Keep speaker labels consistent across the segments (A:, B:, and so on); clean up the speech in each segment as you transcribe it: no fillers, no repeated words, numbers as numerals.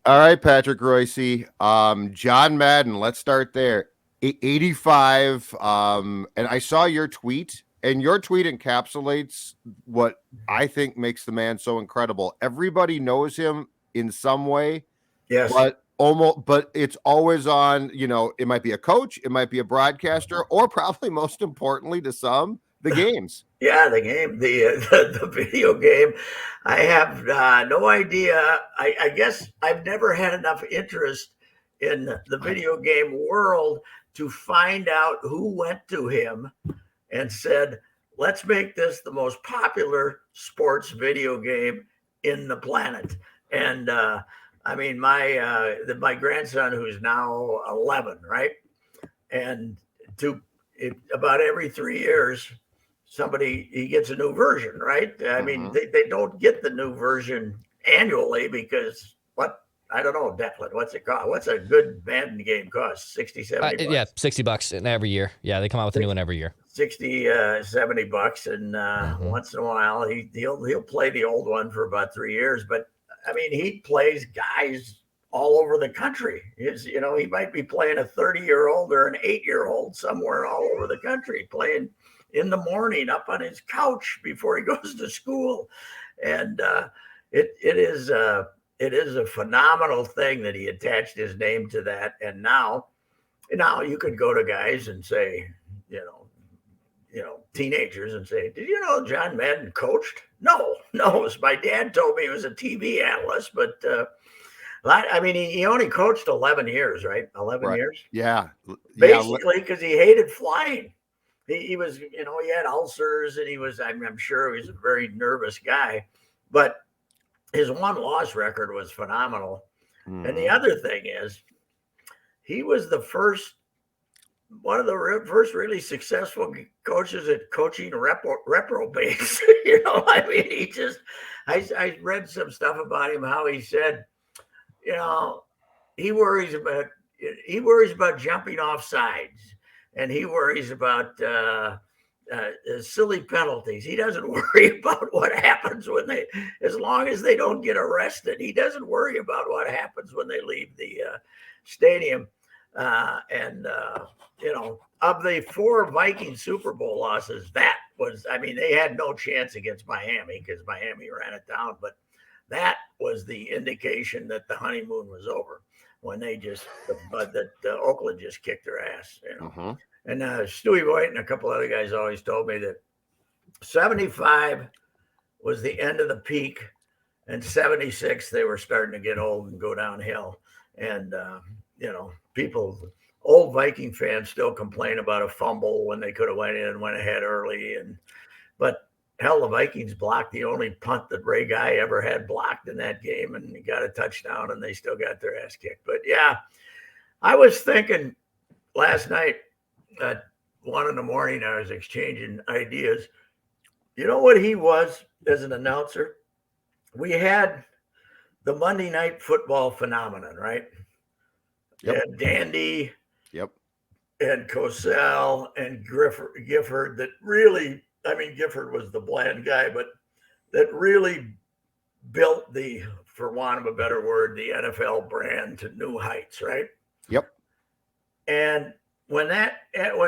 A: All right, Patrick Reusse. John Madden, let's start there. 85. And I saw your tweet, and your tweet encapsulates what I think makes the man so incredible. Everybody knows him in some way,
B: Yes.
A: but it's always on, it might be a coach, it might be a broadcaster, or probably most importantly to some, the games.
B: Yeah, the game, the video game. I have no idea. I guess I've never had enough interest in the video game world to find out who went to him and said, "Let's make this the most popular sports video game in the planet." And I mean, my grandson, who's now 11, right, and about every 3 years he gets a new version, right? I mean, they don't get the new version annually because I don't know, Declan, what's it cost? What's a good Madden game cost? 60, 70 bucks?
C: Yeah, $60 every year. Yeah, they come out with a new one every year.
B: 60, 70 bucks. And once in a while, he'll play the old one for about 3 years. But, I mean, he plays guys all over the country. He might be playing a 30-year-old or an 8-year-old somewhere all over the country, playing in the morning up on his couch before he goes to school. And it is a phenomenal thing that he attached his name to that. And now you could go to guys and say, teenagers and say, "Did you know John Madden coached?" No. My dad told me he was a TV analyst, but I mean, he only coached 11 years, right? 11 years.
A: Yeah.
B: Basically, because he hated flying. He was, he had ulcers, and I'm sure he was a very nervous guy, but his one-loss record was phenomenal. And the other thing is, he was one of the first really successful coaches at coaching reprobates. I mean, I read some stuff about him, how he said, he worries about jumping off sides, and he worries about silly penalties. He doesn't worry about what happens as long as they don't get arrested. He doesn't worry about what happens when they leave the stadium. Of the 4 Viking Super Bowl losses, they had no chance against Miami because Miami ran it down. But that was the indication that the honeymoon was over when Oakland just kicked their ass. And Stewie Voigt and a couple other guys always told me that 75 was the end of the peak, and 76 they were starting to get old and go downhill. And old Viking fans still complain about a fumble when they could have went in and went ahead early. But hell, the Vikings blocked the only punt that Ray Guy ever had blocked in that game, and he got a touchdown, and they still got their ass kicked. But yeah, I was thinking last night at 1 a.m, I was exchanging ideas. You know what he was as an announcer? We had the Monday Night Football phenomenon, right?
A: Yep.
B: And Dandy,
A: yep,
B: and Cosell and Gifford that really, Gifford was the bland guy, but that really built for want of a better word, the NFL brand to new heights, right?
A: Yep.
B: And when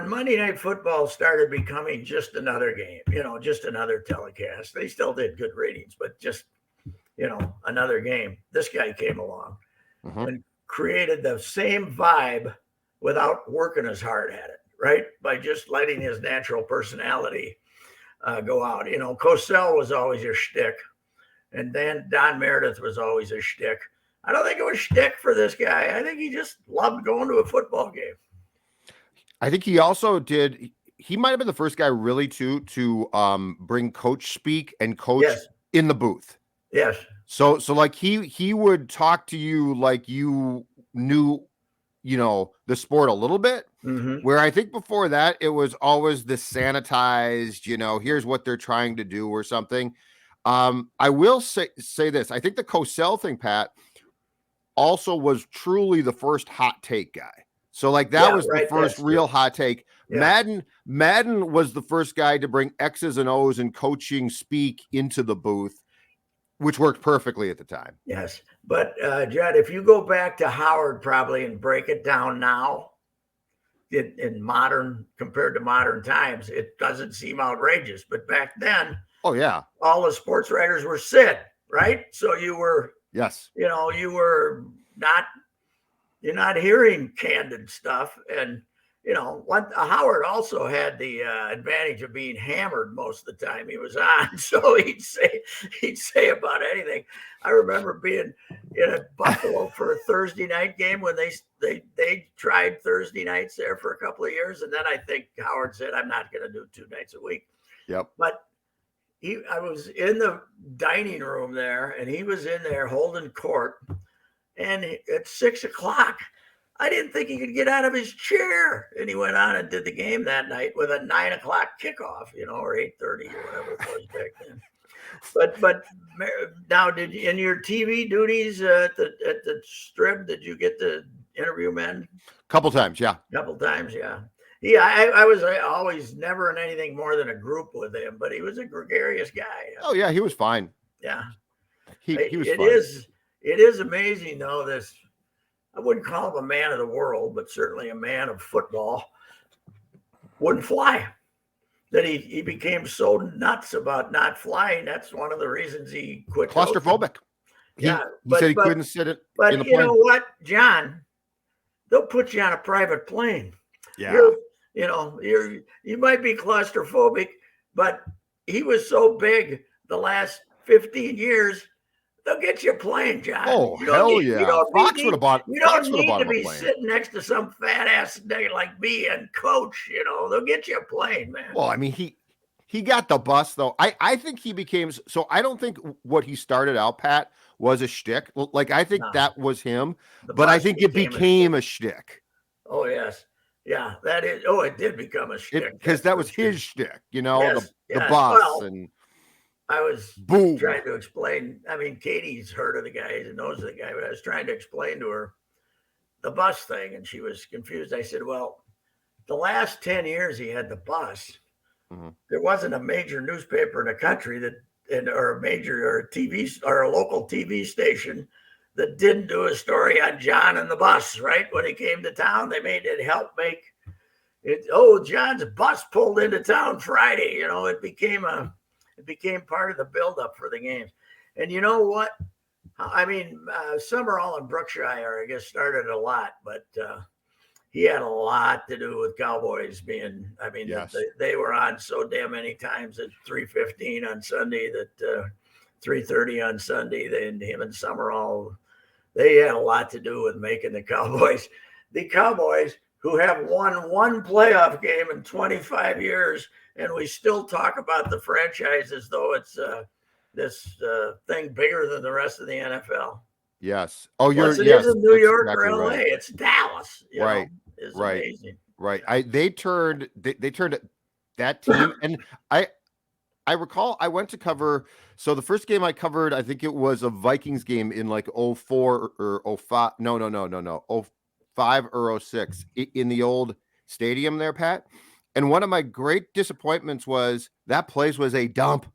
B: Monday Night Football started becoming just another game, just another telecast, they still did good ratings, but just, another game. This guy came along and created the same vibe without working as hard at it, right? By just letting his natural personality go out. Cosell was always a shtick, and then Don Meredith was always a shtick. I don't think it was shtick for this guy. I think he just loved going to a football game.
A: I think he also he might have been the first guy really to bring coach speak and coach in the booth.
B: Yes.
A: So like he would talk to you like you knew, the sport a little bit, where I think before that it was always the sanitized, here's what they're trying to do or something. I will say this. I think the Cosell thing, Pat, also was truly the first hot take guy. So like that was the first real hot take. Yeah. Madden was the first guy to bring X's and O's and coaching speak into the booth. which worked perfectly at the time.
B: Yes. But Judd, if you go back to Howard probably and break it down now in modern, compared to modern times, it doesn't seem outrageous. But back then,
A: oh yeah,
B: all the sports writers were Sid, right? So you were,
A: yes,
B: you were not, you're not hearing candid stuff. And Howard also had the advantage of being hammered most of the time he was on, so he'd say about anything. I remember being in Buffalo for a Thursday night game when they tried Thursday nights there for a couple of years, and then I think Howard said, "I'm not going to do 2 nights a week."
A: Yep.
B: But I was in the dining room there, and he was in there holding court, and at 6:00. I didn't think he could get out of his chair. And he went on and did the game that night with a 9:00 kickoff, or 8:30 or whatever it was back then. But now, did you, in your TV duties at the Strip, did you get to interview men?
A: Couple times, yeah.
B: Couple times, yeah. Yeah, I was always never in anything more than a group with him, but he was a gregarious guy.
A: Oh yeah, he was fine.
B: Yeah,
A: he was
B: fine. It is amazing though, this. I wouldn't call him a man of the world, but certainly a man of football. Wouldn't fly. That he became so nuts about not flying. That's one of the reasons he quit.
A: Claustrophobic.
B: He
A: said he couldn't sit it.
B: But
A: in the plane.
B: You know what, John? They'll put you on a private plane.
A: Yeah.
B: You might be claustrophobic, but he was so big the last 15 years. They'll get you a plane, John.
A: Oh, hell yeah. Fox would have bought
B: You don't need to
A: a
B: be
A: plane.
B: sitting next to some fat ass nigga like me and coach, they'll get you a plane, man.
A: Well, I mean, he got the bus though. I think he became, so I don't think what he started out, Pat, was a shtick. Like, I think that was him, but I think it became a shtick.
B: Oh, yes. Yeah, that is. Oh, it did become a shtick.
A: Because that was his shtick,
B: yes,
A: the bus and.
B: I was trying to explain. I mean, Katie's heard of the guy and knows the guy, but I was trying to explain to her the bus thing, and she was confused. I said, well, the last 10 years he had the bus, there wasn't a major newspaper in the country or a local TV station that didn't do a story on John and the bus, right? When he came to town, they made it help make it. Oh, John's bus pulled into town Friday. It became part of the buildup for the games. And you know what? I mean, Summerall and Brookshire, I guess, started a lot, but he had a lot to do with Cowboys being, yes. They were on so damn many times at 3:15 on Sunday, that 3:30 on Sunday, him and Summerall, they had a lot to do with making the Cowboys. The Cowboys, who have won one playoff game in 25 years, and we still talk about the franchise as though it's this thing bigger than the rest of the NFL.
A: Yes. Oh,
B: it isn't New York or LA. Right. It's Dallas.
A: Right.
B: It's amazing.
A: Right. They turned that team, and I recall I went to cover. So the first game I covered, I think it was a Vikings game in like 04 or 05. No. 05 or 06 in the old stadium there, Pat. And one of my great disappointments was that place was a dump.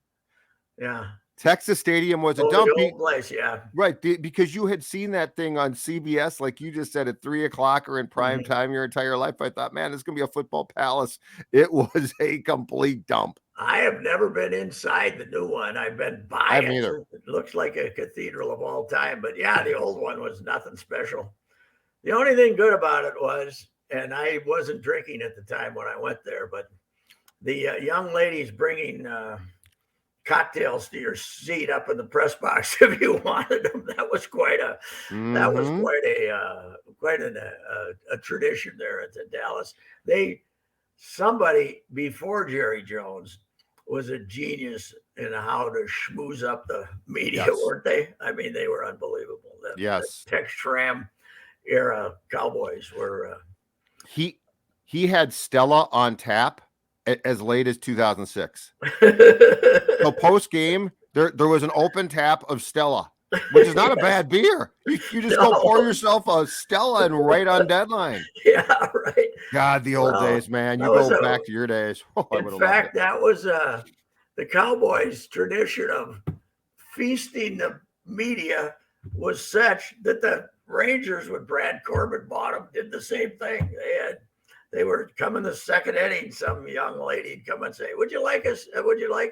B: Yeah.
A: Texas Stadium was a dump.
B: The old place, yeah.
A: Right. Because you had seen that thing on CBS, like you just said, at 3:00 or in prime time your entire life. I thought, man, it's going to be a football palace. It was a complete dump.
B: I have never been inside the new one. I've been by it. It looks like a cathedral of all time. But yeah, the old one was nothing special. The only thing good about it was, and I wasn't drinking at the time when I went there, but the young ladies bringing cocktails to your seat up in the press box if you wanted them. That was quite a tradition there at Dallas. Somebody before Jerry Jones was a genius in how to schmooze up the media, weren't they? I mean, they were unbelievable. The Tex Schramm era Cowboys were.
A: He had Stella on tap as late as 2006. So post game, there was an open tap of Stella, which is not a bad beer. You just go pour yourself a Stella and right on deadline.
B: Yeah, right.
A: God, the old days, man. You go back to your days.
B: In fact, that was the Cowboys' tradition of feasting the media was such that the Rangers, when Brad Corbin bought them, did the same thing. They were coming the second inning. Some young lady would come and say, "Would you like a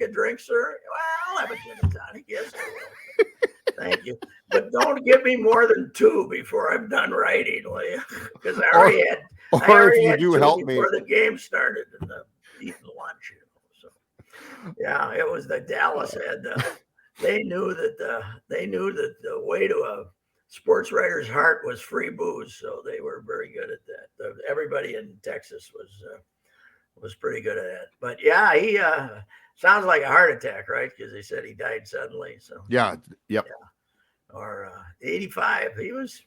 B: drink, sir?" "Well, I'll have a gin and tonic." "Yes, I will." "Thank you, but don't give me more than 2 before I'm done writing, will you?" Because I already had. I already had 2 before the game started and eating lunch. So yeah, it was the Dallas had. They knew that the way to a sports writer's heart was free booze, so they were very good at that. Everybody in Texas was pretty good at that. But yeah, he sounds like a heart attack, right? Because they said he died suddenly. So
A: yeah, yep.
B: Yeah. Or 85. He was.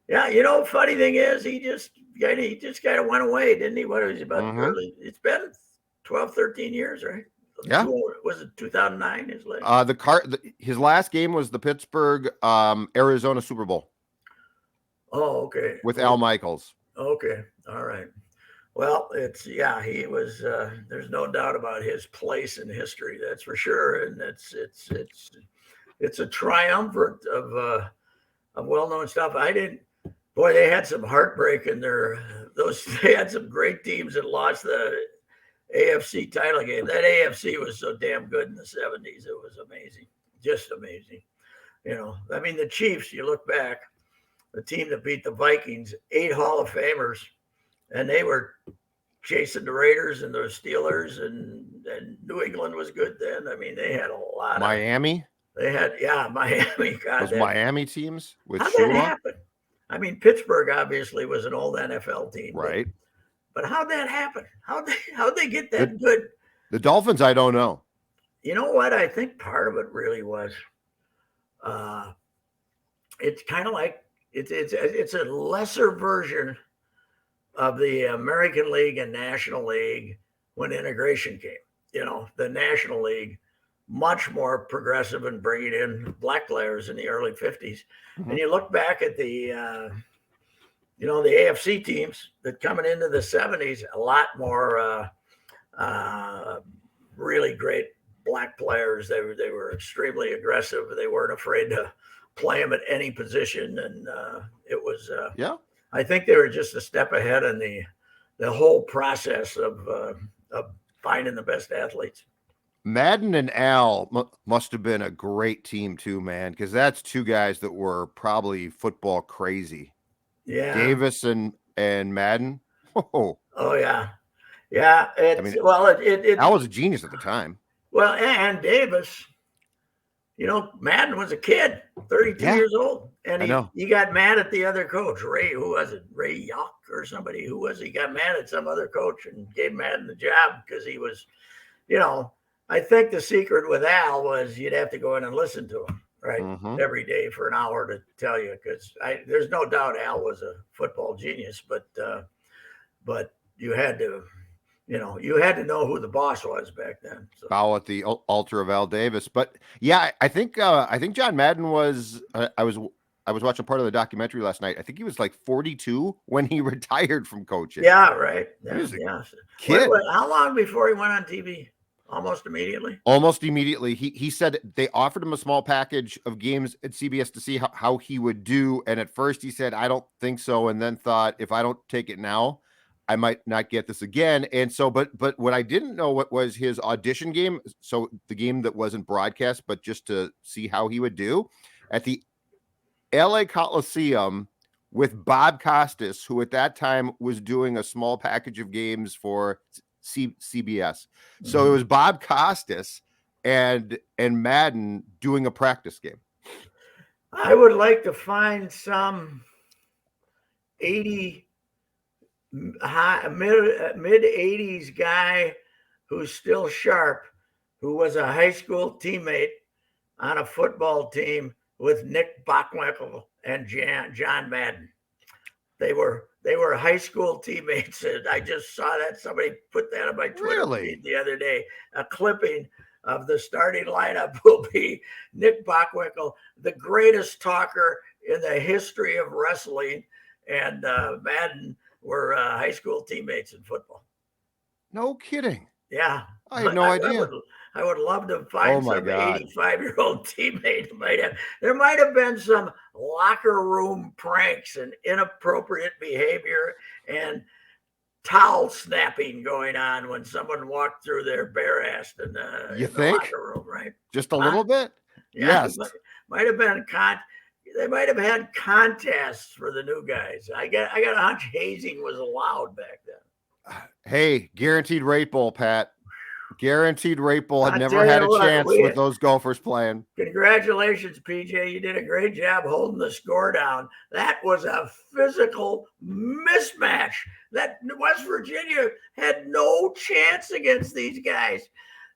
B: Yeah, funny thing is, he just kind of went away, didn't he? What was he about? Early? It's been 12, 13 years, right?
A: Yeah.
B: Was it 2009?
A: His last game was the Pittsburgh Arizona Super Bowl.
B: Oh, okay.
A: With Al Michaels.
B: Okay. All right. Well, he was. There's no doubt about his place in history. That's for sure, and it's a triumvirate of well-known stuff. Boy, they had some heartbreak in they had some great teams that lost the AFC title game. That AFC was so damn good in the 70s. It was amazing. Just amazing. I mean, the Chiefs, you look back, the team that beat the Vikings, 8 Hall of Famers, and they were chasing the Raiders and the Steelers, and New England was good then. I mean, they had a lot
A: Miami?
B: Miami. God,
A: those Miami teams with
B: how'd that happen? I mean, Pittsburgh obviously was an old NFL team.
A: Right.
B: But how'd that happen? How'd they get that good?
A: The Dolphins, I don't know.
B: You know what? I think part of it really was, it's kind of like it's a lesser version of the American League and National League when integration came. The National League, much more progressive in bringing in black players in the early 50s. And you look back at the AFC teams that coming into the 70s, a lot more really great black players. They were extremely aggressive. They weren't afraid to play them at any position. And it was, I think they were just a step ahead in the whole process of finding the best athletes.
A: Madden and Al must have been a great team too, man, because that's 2 guys that were probably football crazy.
B: Yeah.
A: Davis and Madden.
B: Oh yeah. Yeah.
A: Al was a genius at the time.
B: Well, and Davis, Madden was a kid, 32 years old. And he got mad at the other coach, Ray, who was it? Ray Yock or somebody. Who was he? Got mad at some other coach and gave Madden the job because he was, I think the secret with Al was you'd have to go in and listen to him, right? Every day for an hour to tell you, because there's no doubt Al was a football genius, but you had to, know who the boss was back then. So.
A: Bow at the altar of Al Davis. But yeah, I think John Madden was, I was watching part of the documentary last night. I think he was like 42 when he retired from coaching.
B: Yeah, right. Yeah,
A: he was a kid.
B: How long before he went on TV? Almost immediately.
A: Almost immediately. He said they offered him a small package of games at CBS to see how he would do. And at first he said, I don't think so. And then thought, if I don't take it now, I might not get this again. And so, but what I didn't know what was his audition game. So the game that wasn't broadcast, but just to see how he would do at the LA Coliseum with Bob Costas, who at that time was doing a small package of games for CBS. So it was Bob Costas and Madden doing a practice game.
B: I would like to find some mid 80s guy who's still sharp, who was a high school teammate on a football team with Nick Bockwinkel and John Madden. They were high school teammates, and I just saw that. Somebody put that on my Twitter feed the other day. A clipping of the starting lineup will be Nick Bockwinkel, the greatest talker in the history of wrestling, and Madden were high school teammates in football.
A: No kidding.
B: Yeah.
A: I had no idea.
B: I would love to find
A: my
B: some
A: God.
B: 85-year-old teammate who there might have been some locker room pranks and inappropriate behavior and towel snapping going on when someone walked through there bare-assed in
A: You
B: the
A: think?
B: locker room, right?
A: Just a little bit?
B: Yeah,
A: Yes.
B: might have been they might have had contests for the new guys. I got a hunch hazing was allowed back then.
A: Hey, guaranteed rate bowl, Pat. Guaranteed rate bowl. Had
B: I'll
A: never
B: tell
A: had
B: you
A: a
B: what,
A: chance with those Gophers playing.
B: Congratulations, PJ. You did a great job holding the score down. That was a physical mismatch. That West Virginia had no chance against these guys.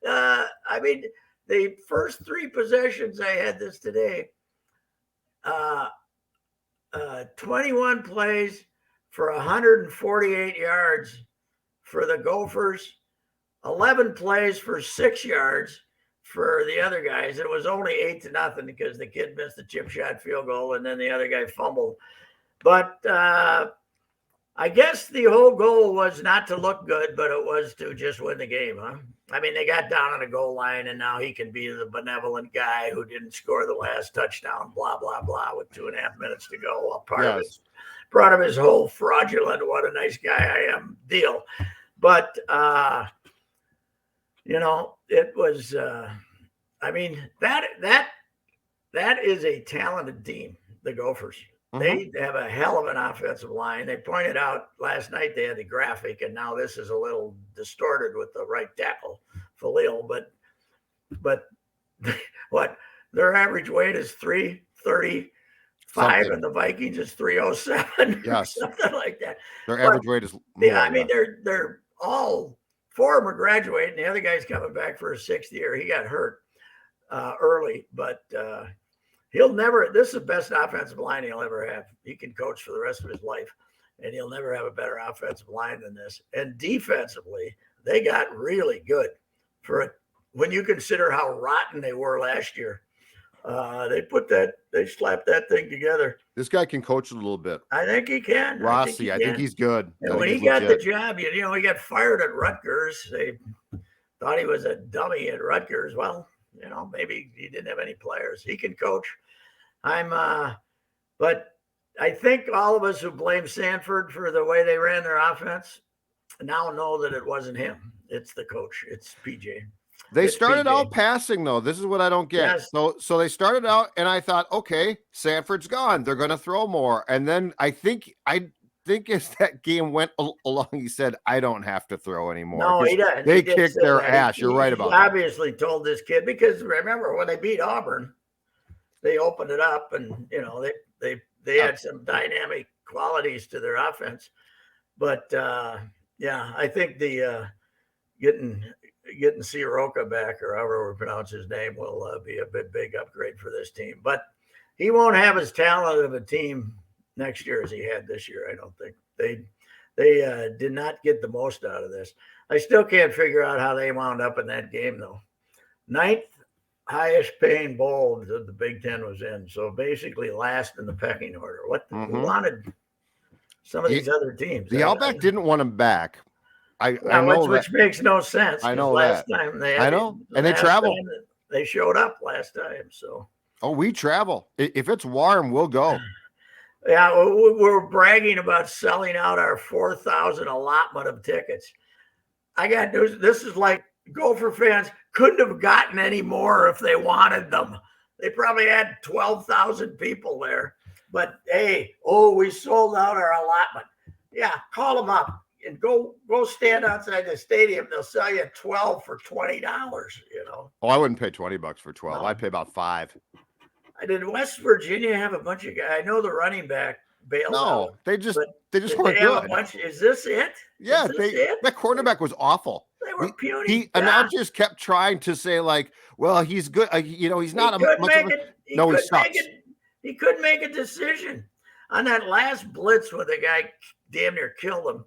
B: I mean, the first three possessions, I had this today, 21 plays for 148 yards for the Gophers, 11 plays for 6 yards for the other guys. It was only 8-0 because the kid missed the chip shot field goal and then the other guy fumbled. But I guess the whole goal was not to look good, but it was to just win the game, huh? I mean, they got down on the goal line, and now he can be the benevolent guy who didn't score the last touchdown, blah, blah, blah, with 2.5 minutes to go. Well, part of his whole fraudulent, what a nice guy I am deal. But, it was, I mean, that is a talented team, the Gophers. They have a hell of an offensive line. They pointed out last night they had the graphic, and now this is a little distorted with the right tackle, Khalil. But what their average weight is 335, and the Vikings is 307,
A: yes,
B: something like that.
A: Their average weight is more.
B: Yeah, I mean they're all four of them are graduating. The other guy's coming back for his 6th year. He got hurt early, but. This is the best offensive line he'll ever have. He can coach for the rest of his life, and he'll never have a better offensive line than this. And defensively, they got really good when you consider how rotten they were last year. They slapped that thing together.
A: This guy can coach a little bit.
B: I think he can.
A: Rossi, I think he's good.
B: And when he got the job, he got fired at Rutgers. They thought he was a dummy at Rutgers. Well, maybe he didn't have any players. He can coach. But I think all of us who blame Sanford for the way they ran their offense now know that it wasn't him. It's the coach. It's PJ.
A: They started out passing, though. This is what I don't get. Yes. So they started out, and I thought, okay, Sanford's gone. They're going to throw more. And then I think as that game went along, he said, I don't have to throw anymore.
B: No, he doesn't.
A: They kicked their ass. You're right about that.
B: He obviously told this kid, because remember when they beat Auburn, they opened it up, and they had some dynamic qualities to their offense. But I think the getting Soroka back, or however we pronounce his name, will be a big upgrade for this team. But he won't have as talented of a team next year as he had this year. I don't think they did not get the most out of this. I still can't figure out how they wound up in that game, though. 9th highest paying bowl that the Big Ten was in. So basically last in the pecking order. Who wanted some of these other teams?
A: The Outback didn't want him back. I know
B: which makes no sense.
A: I know
B: last
A: that.
B: Time they
A: and they traveled.
B: They showed up last time. So
A: we travel. If it's warm, we'll go.
B: Yeah, we're bragging about selling out our 4,000 allotment of tickets. I got news. This is like Gopher fans couldn't have gotten any more if they wanted them. They probably had 12,000 people there. But hey, we sold out our allotment. Yeah, call them up and go stand outside the stadium. They'll sell you 12 for $20.
A: Oh, I wouldn't pay $20 for 12. I'd pay about $5.
B: Did West Virginia have a bunch of guys? I know the running back bailed out.
A: No, they just weren't good.
B: Is this it?
A: Yeah, that quarterback was awful.
B: They were puny.
A: Announcers kept trying to say, like, well, he's good. He's not much of a... No, he sucks.
B: He couldn't make a decision on that last blitz where the guy damn near killed him.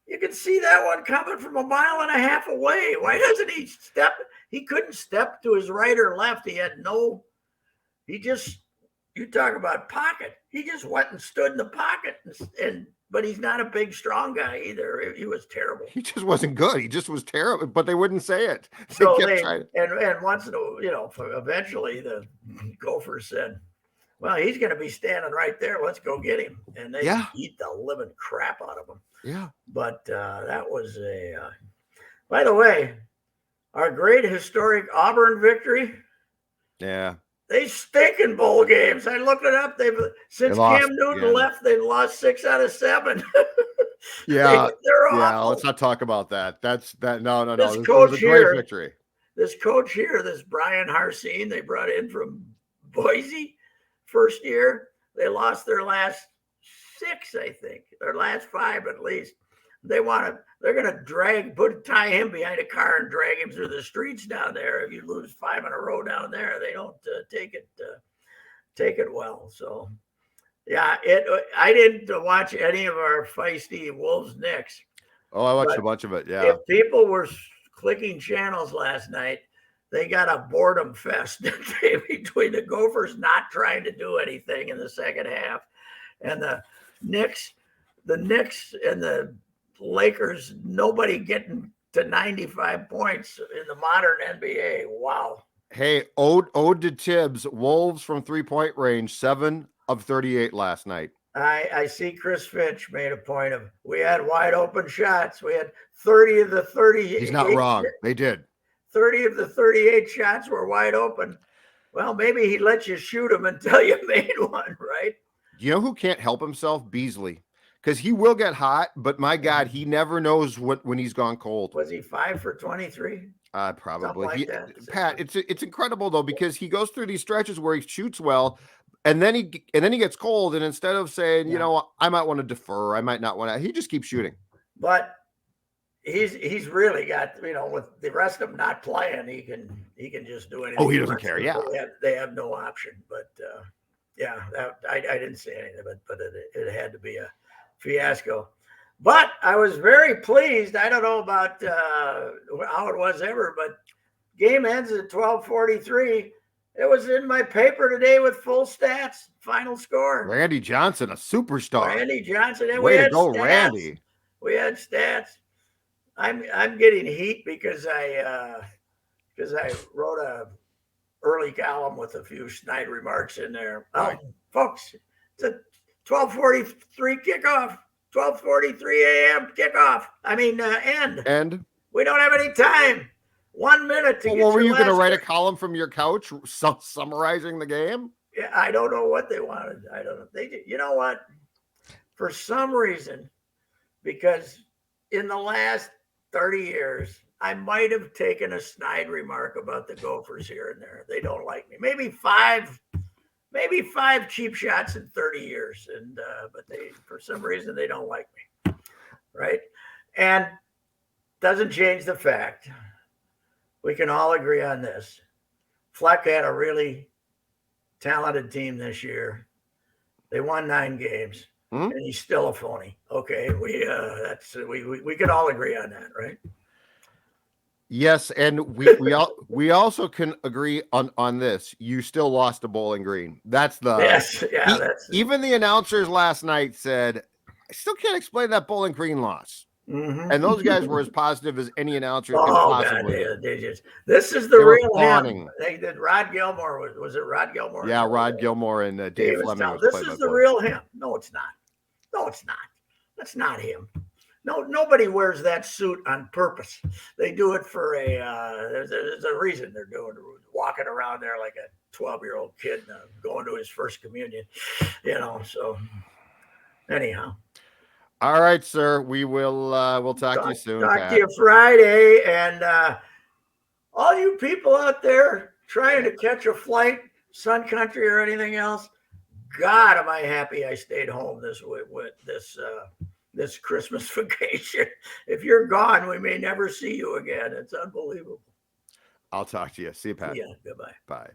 B: You could see that one coming from 1.5 miles away. Why doesn't he step? He couldn't step to his right or left. You talk about pocket. He just went and stood in the pocket and but he's not a big, strong guy either. He was terrible.
A: He just wasn't good. He just was terrible, but they wouldn't say it.
B: So and once in a, eventually the Gophers said, well, he's going to be standing right there. Let's go get him. And they beat the living crap out of him.
A: Yeah.
B: But that was by the way, our great historic Auburn victory.
A: Yeah.
B: They stink in bowl games. I looked it up. Since Cam Newton left, they've lost 6 out of 7.
A: Yeah.
B: They're
A: awful. Let's not talk about that. No.
B: This coach was a great victory. This coach here, this Brian Harcine, they brought in from Boise first year. They lost their last 6, I think, their last 5 at least. They're going to tie him behind a car and drag him through the streets down there. If you lose 5 in a row down there, they don't take it well. So, yeah, I didn't watch any of our feisty Wolves Knicks.
A: Oh, I watched a bunch of it. Yeah.
B: If people were clicking channels last night, they got a boredom fest between the Gophers not trying to do anything in the second half, and the Knicks and the Lakers, nobody getting to 95 points in the modern NBA. Wow.
A: Hey, ode to Tibbs. Wolves from 3-point range, 7 of 38 last night.
B: I see Chris Finch made a point of, we had wide open shots. We had 30 of the 30.
A: He's not wrong. They did.
B: 30 of the 38 shots were wide open. Well, maybe he let you shoot them until you made one, right?
A: You know who can't help himself? Beasley. Because he will get hot, but my God, he never knows when he's gone cold.
B: Was he 5 for 23?
A: Probably.
B: Like
A: Pat, it's incredible though, because he goes through these stretches where he shoots well, and then he gets cold, and instead of saying, you know, I might want to defer, I might not want to, he just keeps shooting.
B: But he's really got, with the rest of them not playing, he can just do anything.
A: Oh, he doesn't care. Yeah,
B: they have no option. But I didn't say anything, but it had to be a fiasco. But I was very pleased. I don't know about how it was ever, but game ends at 12:43. It was in my paper today with full stats, final score.
A: Randy Johnson, a superstar.
B: Randy Johnson. And
A: way to go, stats. Randy.
B: We had stats. I'm getting heat because I wrote a early column with a few snide remarks in there. Oh, folks, it's a 12:43 kickoff. 12:43 a.m. kickoff. End. We don't have any time. 1 minute to get.
A: Well, were you going to write a column from your couch summarizing the game?
B: Yeah, I don't know what they wanted. I don't know. They did. You know what? For some reason, because in the last 30 years, I might have taken a snide remark about the Gophers here and there. They don't like me. Maybe five cheap shots in 30 years. And, but for some reason, they don't like me. Right. And doesn't change the fact we can all agree on this. Fleck had a really talented team this year. They won 9 games, and he's still a phony. Okay. We can all agree on that. Right.
A: Yes, and we also can agree on this. You still lost to Bowling Green. That's even the announcers last night said, I still can't explain that Bowling Green loss. Mm-hmm. And those guys were as positive as any announcer can possibly.
B: God, this is the real him. They did Rod Gilmore. Was it Rod Gilmore?
A: Yeah, Rod Gilmore and Dave Fleming.
B: This is the real him. No, it's not. No, it's not. That's not him. No, nobody wears that suit on purpose. They do it for there's a reason they're doing it, walking around there like a 12-year-old kid going to his first communion, so anyhow.
A: All right, sir. We will we'll talk to you soon.
B: Talk to you Friday. And all you people out there trying to catch a flight, Sun Country or anything else, God, am I happy I stayed home this Christmas vacation. If you're gone, we may never see you again. It's unbelievable.
A: I'll talk to you. See you, Pat.
B: Yeah, goodbye.
A: Bye.